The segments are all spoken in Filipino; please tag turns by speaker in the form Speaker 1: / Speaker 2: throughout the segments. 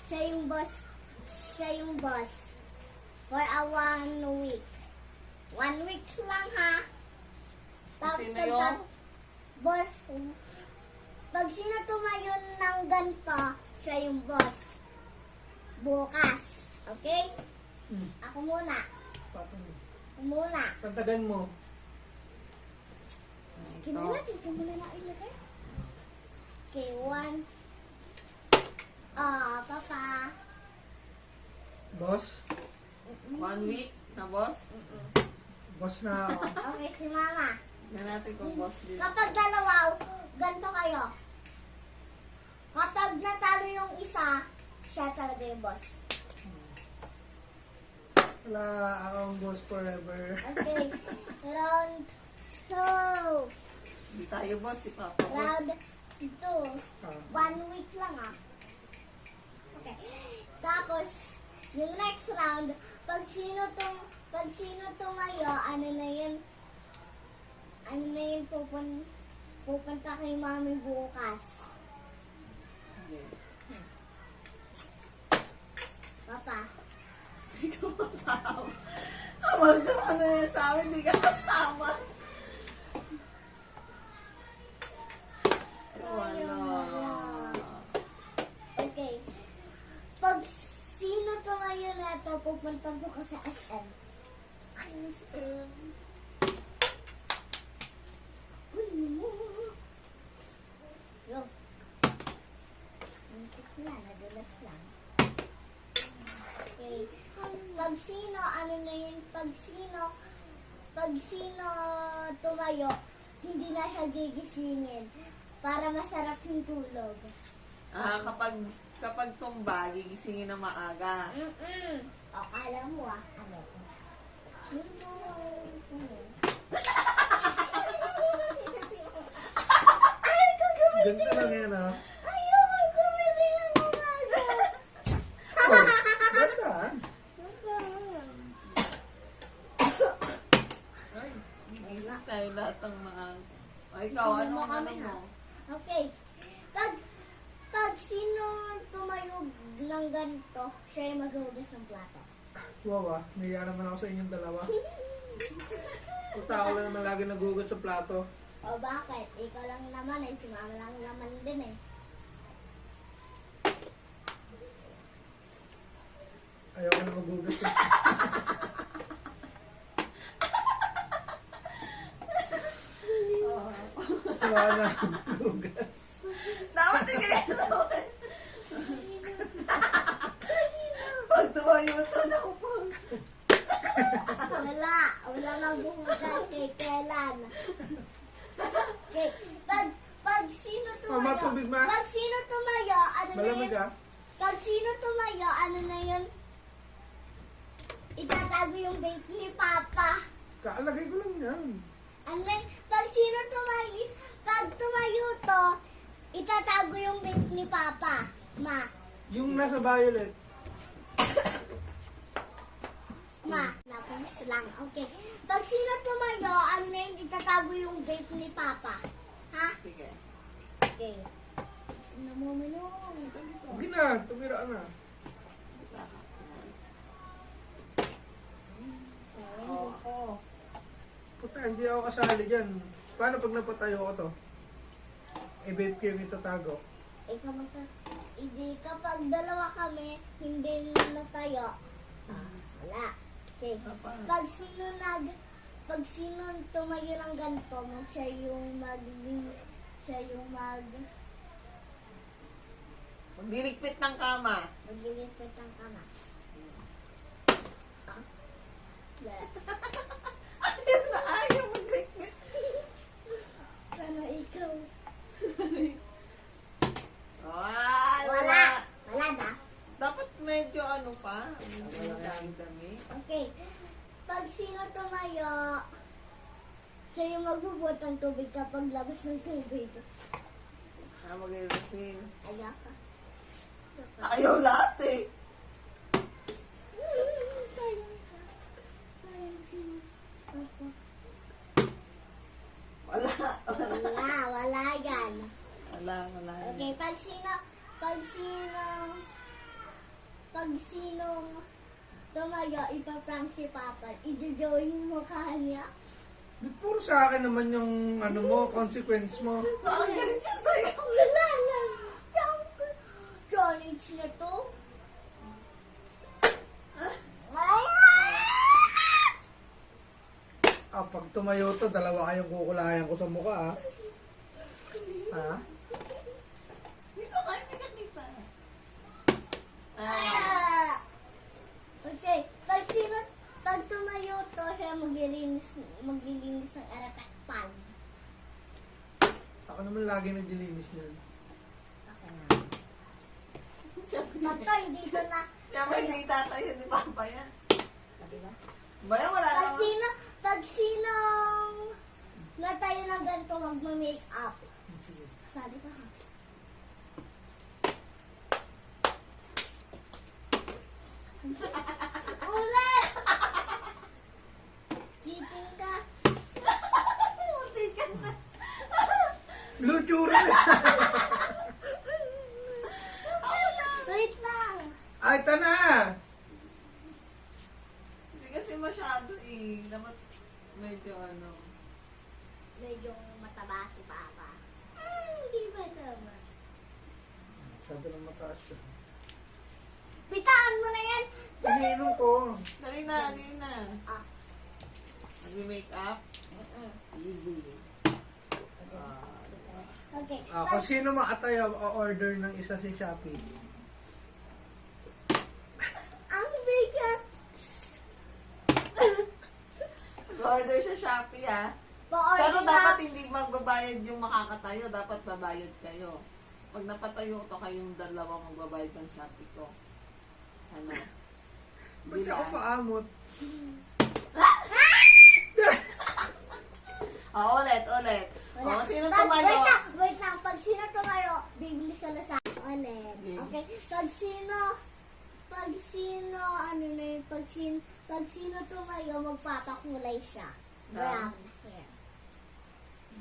Speaker 1: Siya yung boss. For a 1 week. 1 week lang ha. Tapos
Speaker 2: Sino yun?
Speaker 1: boss, pag sino tumayo ng ganito, siya yung boss. Bukas. Okay? Ako muna. Ako muna.
Speaker 3: Pantagan mo.
Speaker 1: Kinala, dito mo na ilagay. Okay, 1. Papa.
Speaker 3: Boss?
Speaker 2: 1 week na boss?
Speaker 3: Boss na ako.
Speaker 1: Okay, si mama.
Speaker 2: Tignan natin kung boss din.
Speaker 1: Kapag dalawa, ganito kayo. Kapag natalo yung isa, siya talaga yung boss.
Speaker 3: Wala akong boss forever.
Speaker 1: Okay, round 2.
Speaker 2: Hindi tayo boss, si Papa boss.
Speaker 1: Round 2. 1 week lang ah. Okay. Tapos, yung next round, pag sino tumayo, ano na yun, pupunta kay mami bukas.
Speaker 2: Okay.
Speaker 1: Papa.
Speaker 2: Hindi ka kasama. Kapag ano yan sa amin, hindi ka kasama. Wala.
Speaker 1: Okay. Pag sino tumayo na ito, pupunta po ka sa SM. Yo. Muntik na, nadulas lang. Okay. Pag sino, ano na yun, pag sino tumayo, hindi na siya gigisingin para masarap yung tulog.
Speaker 2: Kapag tumba, gigisingin na maaga.
Speaker 1: O, kala mo ah. Ano? Gusto mo. Ay, gugumising.
Speaker 3: Ganito lang yan ah.
Speaker 1: Ayoko, gumising ng umaga.
Speaker 3: Oh, ganda ah.
Speaker 2: Ay, gigising tayo lahat ng maaga. Ay, ikaw,
Speaker 1: Hindi
Speaker 2: ano
Speaker 1: mo kami,
Speaker 2: mo?
Speaker 1: ha? Okay. Pag sino tumayo ng ganito, siya yung maghugas ng plato.
Speaker 3: Wow ah, naiya naman ako sa inyong dalawa. Kung tao lang naman lagi nagugas sa plato.
Speaker 1: O bakit? Ikaw lang naman eh. Si mama lang naman din eh.
Speaker 3: Ayoko na magugas. Kasi wala na akong magugas.
Speaker 2: Dapat ikaw Pag tumayo ito na upo.
Speaker 1: Wala. Wala maghuhugas kay kailan. Okay. Pag sino
Speaker 3: Mama,
Speaker 1: tumayo.
Speaker 3: tubig ma.
Speaker 1: Pag sino tumayo, ano na
Speaker 3: Malamig
Speaker 1: yun?
Speaker 3: ah.
Speaker 1: Pag sino tumayo, ano na yun? Itatago yung vape ni Papa.
Speaker 3: Kaalagay ko lang yan.
Speaker 1: And then, pag tumayo to, itatago yung vape ni Papa. Ma.
Speaker 3: Yung nasa violet.
Speaker 1: Napos lang. Okay. Pag sino tumayo, ano na yun, itatago yung vape ni Papa. Ha?
Speaker 2: Sige.
Speaker 1: Okay. Sino mo minum?
Speaker 3: Huwag na, tumira na.
Speaker 2: Oo.
Speaker 3: Puta, hindi ako kasali dyan. Paano pag napatayo ko to? I-vape ko yung itatago.
Speaker 1: Hindi kapag dalawa kami, hindi natayo. Wala. Okay. Pag sino tumayo ng ganito, siya yung
Speaker 2: Magliligpit ng kama.
Speaker 1: maglilipit ng kama.
Speaker 2: Ayaw na ayaw magligpit.
Speaker 1: Sana ikaw.
Speaker 2: Ay,
Speaker 1: Wala. Wala na.
Speaker 2: Dapat medyo ano pa. Medyo dami-dami.
Speaker 1: Okay. Pag sino tumayo, siya yung magbubuhat ng tubig kapag labas ng tubig.
Speaker 2: Mag-refill.
Speaker 1: Ayaka.
Speaker 2: Ayaw lahat eh. Wala.
Speaker 1: Wala yan.
Speaker 2: Wala.
Speaker 1: Okay, pag sino pag sinong tumayo, ipaprank si Papa, i-join yung mukha niya.
Speaker 3: Puro sa akin naman yung ano mo, consequence mo.
Speaker 2: Parang galit siya sa'yo.
Speaker 1: Wala lang. Challenge na to.
Speaker 3: Pag tumayo to, dalawa kayong kukulayan ko sa mukha, ha? Ha?
Speaker 2: Dito ka, hindi ka kita.
Speaker 1: Okay, pag tumayo to, siya maglilinis ng aratakpan.
Speaker 3: Ako naman lagi naglilinis niyan.
Speaker 1: Matoy, dito na.
Speaker 2: Siyempre, hindi tatayo ni Papa yan.
Speaker 1: Diba?
Speaker 2: Baya, wala naman.
Speaker 1: Pag sinong natayo ng ganito, magma-make up.
Speaker 3: Sige.
Speaker 1: Sabi ka ha. Ulit! Cheating ka.
Speaker 2: Munti ka na.
Speaker 3: Blue churro!
Speaker 1: Wait lang.
Speaker 3: Ay, ito na!
Speaker 2: Hindi kasi masyado eh. Dapat medyo ano.
Speaker 1: Medyo mataba si Papa. Hindi ba naman?
Speaker 3: Sabi ng mataas siya.
Speaker 1: Pitaan mo na yan!
Speaker 3: Iniinom ko.
Speaker 2: Dali na, dali na.
Speaker 1: Ah.
Speaker 2: Mag-make up. Easy.
Speaker 1: Okay.
Speaker 3: Kung sino makatayo, o-order ng isa si Shopee.
Speaker 1: Ang bigat.
Speaker 2: Order siya Shopee ha.
Speaker 1: Pa-order
Speaker 2: Pero
Speaker 1: na.
Speaker 2: dapat hindi magbabayad yung makakatayo. Dapat babayad kayo. Pag napatayo to kayong dalawa magbabayad ng Shopee ko. Ano?
Speaker 3: Ba't ka ako paamot?
Speaker 2: Ulit. O, sino
Speaker 1: Pag-
Speaker 2: tumayo?
Speaker 1: Wait lang. Pag sino tumayo, bibili sa lasa. Ulit.
Speaker 2: Okay.
Speaker 1: Okay? Pag sino, ano na yun, pag sino tumayo, magpapakulay siya. Brown hair.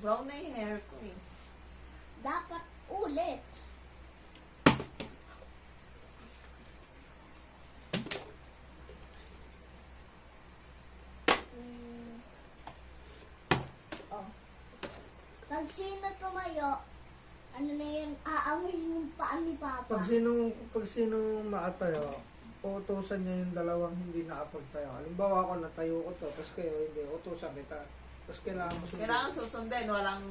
Speaker 2: Brown na yung hair ko eh.
Speaker 1: Dapat ulit. Oh. Pag sino tumayo, ano na yun, aamoy yung paa ni Papa.
Speaker 3: Pag sino makatayo, uutusan niya yung dalawang hindi nakapagtayo. Halimbawa ako natayo ko to, tapos kayo hindi, utusan kita. Tapos kailangan mo sundin.
Speaker 2: Kailangan susundin. Walang,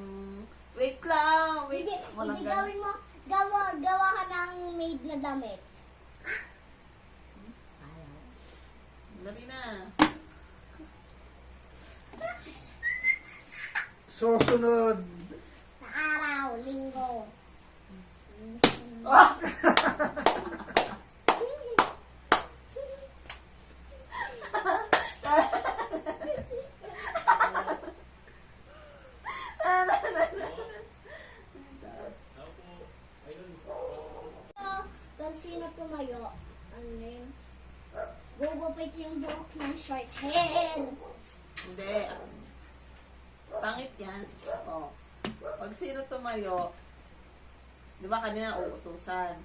Speaker 2: wait lang, wait.
Speaker 1: Hindi,
Speaker 2: Walang
Speaker 1: hindi
Speaker 2: ganun.
Speaker 1: gawin mo, gawa ka ng maid na damit.
Speaker 2: Dali na.
Speaker 3: Susunod.
Speaker 1: Na araw, linggo.
Speaker 2: Ah!
Speaker 1: Pag sino tumayo, ano na yun? Gugupit yung buhok ng short head.
Speaker 2: Hindi. Pangit yan. O. Pag sino tumayo, di ba kanina uutusan?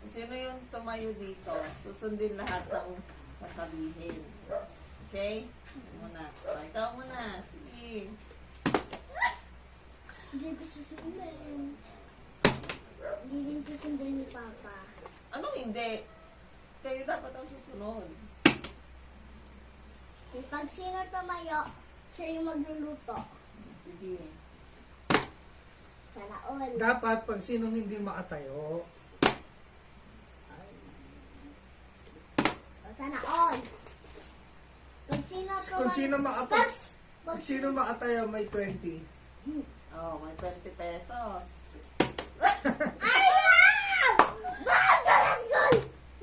Speaker 2: Kung sino yung tumayo dito, susundin lahat ng sasabihin. Okay? Muna. O, ikaw muna. Sige.
Speaker 1: Hindi ko susundan. Hindi din susundan ni Papa.
Speaker 2: Anong hindi? Kayo dapat ang susunod.
Speaker 1: Pag sino tumayo, siya yung magluluto.
Speaker 2: Sige.
Speaker 1: Sana all.
Speaker 3: Dapat pag sino hindi makatayo,
Speaker 1: Sana all. Pag sino tumayo,
Speaker 3: kung sino
Speaker 1: pag
Speaker 3: sino makatayo may 20.
Speaker 2: Oh, may 20 pesos.
Speaker 1: Ayaw! Let's go!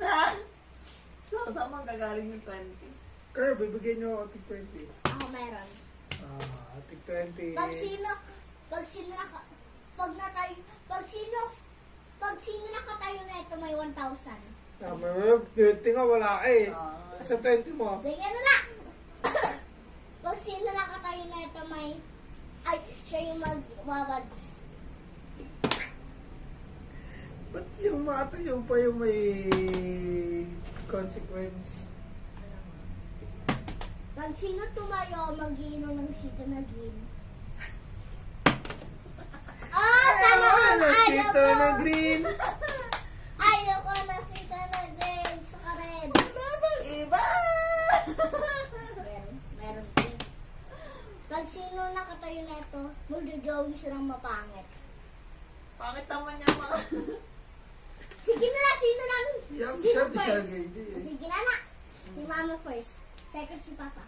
Speaker 2: Ha? So, saan mang gagaling yung 20?
Speaker 3: Kaya bibigyan nyo ako tig 20.
Speaker 1: Ako meron.
Speaker 3: Tig 20.
Speaker 1: Pag sino nakatayo na ito may 1,000.
Speaker 3: May 20 nga wala eh.
Speaker 2: Ah.
Speaker 3: Sa 20 mo.
Speaker 1: Sige na lang! Pag sino nakatayo na ito may, siya yung magwawads.
Speaker 3: Ba't yung Yung makatayo pa yung may consequence.
Speaker 1: Pag sino tumayo, mag-iinom ng sito na green. Ah, tama ka!
Speaker 3: Ano, sito na green.
Speaker 1: Ayaw ko na sito na green. Saka red.
Speaker 2: Wala bang iba?
Speaker 1: Meron. Pag sino nakatayo na ito, magdodrawing silang mapangit.
Speaker 2: Bakit naman niya mga...
Speaker 1: Sige na, sino na?
Speaker 3: Yup,
Speaker 1: Sino
Speaker 3: siya,
Speaker 1: first?
Speaker 3: siya,
Speaker 1: Sige na na. Si mama first. Second si papa.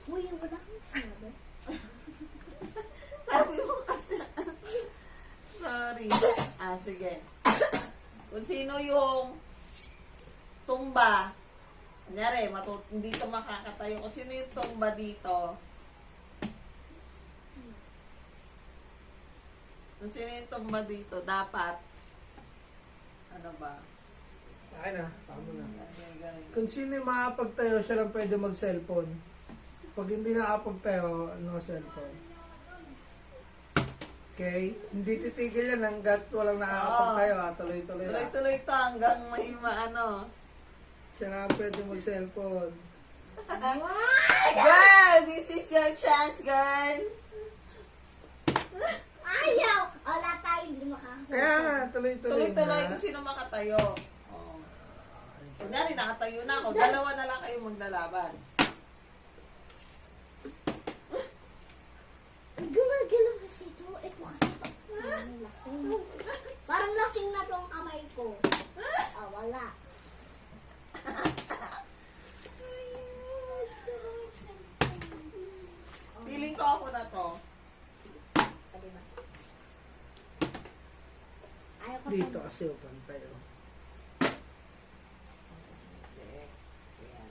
Speaker 1: Uy, wala kang sinabi.
Speaker 2: Sabi mo kasi. Sorry. Sige. Kung sino yung tumba, kunyari, hindi ka makakatayo. Kung sino yung tumba dito, kung sino yung tumba dito, dapat, ano ba?
Speaker 3: Ay na, tama na.
Speaker 2: Ganyan.
Speaker 3: Kung sino yung makapagtayo, siya lang pwede mag-cellphone. Pag hindi nakapagtayo, no cellphone. Okay? Hindi titigil yan hanggat walang nakakapagtayo. Tuloy-tuloy lang.
Speaker 2: Tuloy-tuloy to hanggang may maano.
Speaker 3: Siya lang pwede mag-cellphone.
Speaker 2: Girl, this is your chance, girl.
Speaker 1: Ayaw! Wala tayo, hindi makakasabi.
Speaker 3: Kaya nga, tuloy-tuloy
Speaker 2: Tuloy-tuloy
Speaker 3: na.
Speaker 2: kung sino makatayo. Oh. Kunyari, nakatayo na ako. Dalawa na lang kayo maglalaban.
Speaker 1: Gumagalaw kasi ito. Ito kasi parang lasing. Parang lasing na tong kamay ko. Ah, wala.
Speaker 2: Feeling ko ako na to.
Speaker 1: Ayaw ko
Speaker 3: Dito kasi upan tayo.
Speaker 2: Okay. Ayan.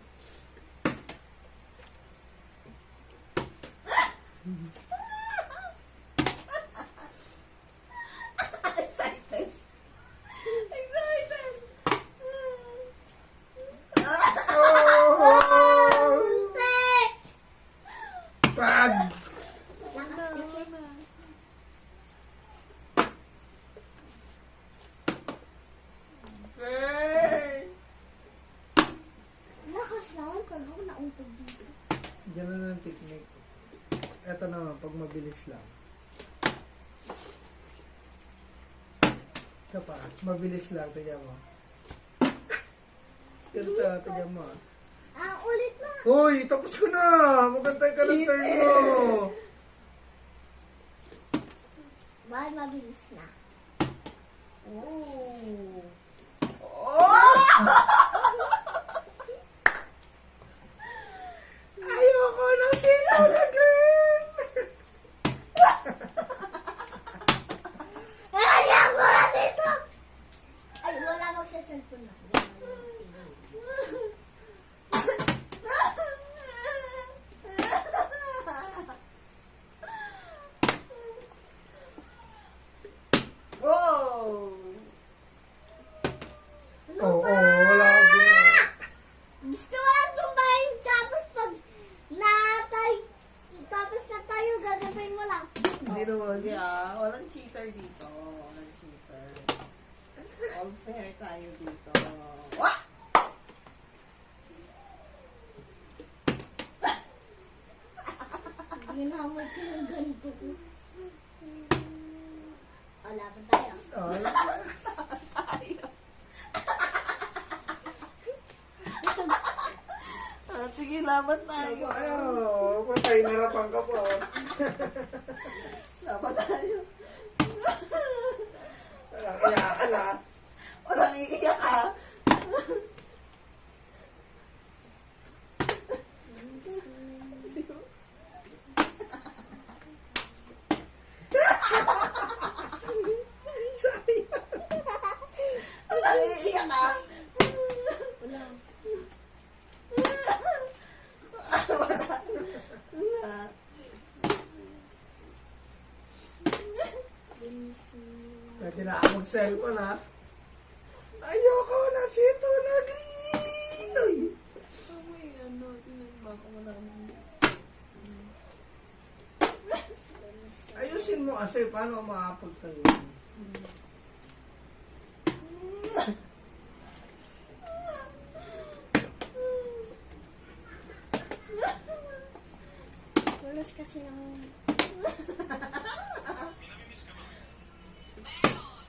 Speaker 2: Excited. Excited.
Speaker 3: Oh!
Speaker 1: Punti!
Speaker 3: Pag!
Speaker 1: Lakas kasi.
Speaker 2: Girl.
Speaker 1: Lakas naman pag ako naumpag dito.
Speaker 3: Diyan na ng technique. Ito naman, pag mabilis lang. Isa pa, mabilis lang. Tignan mo. Ganito, tignan mo.
Speaker 1: Ah, ulit na.
Speaker 3: Hoy, tapos ko na! Magantay ka ng turn mo!
Speaker 1: Bahal mabilis na.
Speaker 2: Oh. Oh!
Speaker 3: Ayoko na sino na green!
Speaker 1: Ayaw ko na dito! Ay, wala magsasalpon na.
Speaker 2: Go!
Speaker 3: Oo, lagi.
Speaker 1: Gusto ko lang tumbahin tapos pag tapos na tayo, gagawin mo lang.
Speaker 3: Hindi naman.
Speaker 2: Yeah, walang cheater dito. Walang cheater. All fair tayo dito. Wah!
Speaker 1: Ginamot ko ng ganito ko. O, laban tayo.
Speaker 3: Oh,
Speaker 2: Sige, laban tayo.
Speaker 3: ayaw. Patay, narapan ka pa.
Speaker 2: Laban tayo.
Speaker 3: Walang iyakan ha.
Speaker 2: Walang iiyak ka.
Speaker 3: Sayang.
Speaker 2: Walang iiyak ka.
Speaker 1: Wala.
Speaker 2: Wala.
Speaker 3: Pwede na ako mag-cellphone ha. Ayoko na sito na green. Ay.
Speaker 2: Amoy, ano, tinagba ko mo namin.
Speaker 3: Ayusin mo kasi paano makapagtayo.
Speaker 1: Dalas kasi ng...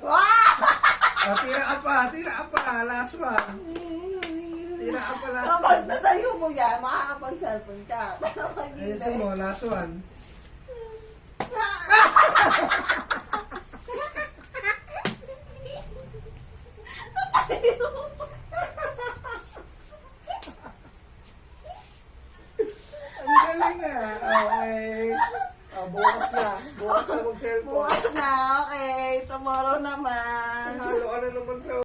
Speaker 2: Wow!
Speaker 3: Tira pa, last one. Tira pa, last
Speaker 2: Kapag
Speaker 3: one.
Speaker 2: natayo mo yan, makakapag-cellphone ka. Kapag
Speaker 3: Ayusin
Speaker 2: hindi,
Speaker 3: mo, last one. Ang galing ah. Okay. Bukas na. Bukas na mag-cellphone.
Speaker 2: bukas na, okay. Tomorrow naman.
Speaker 3: Halo ka na naman sa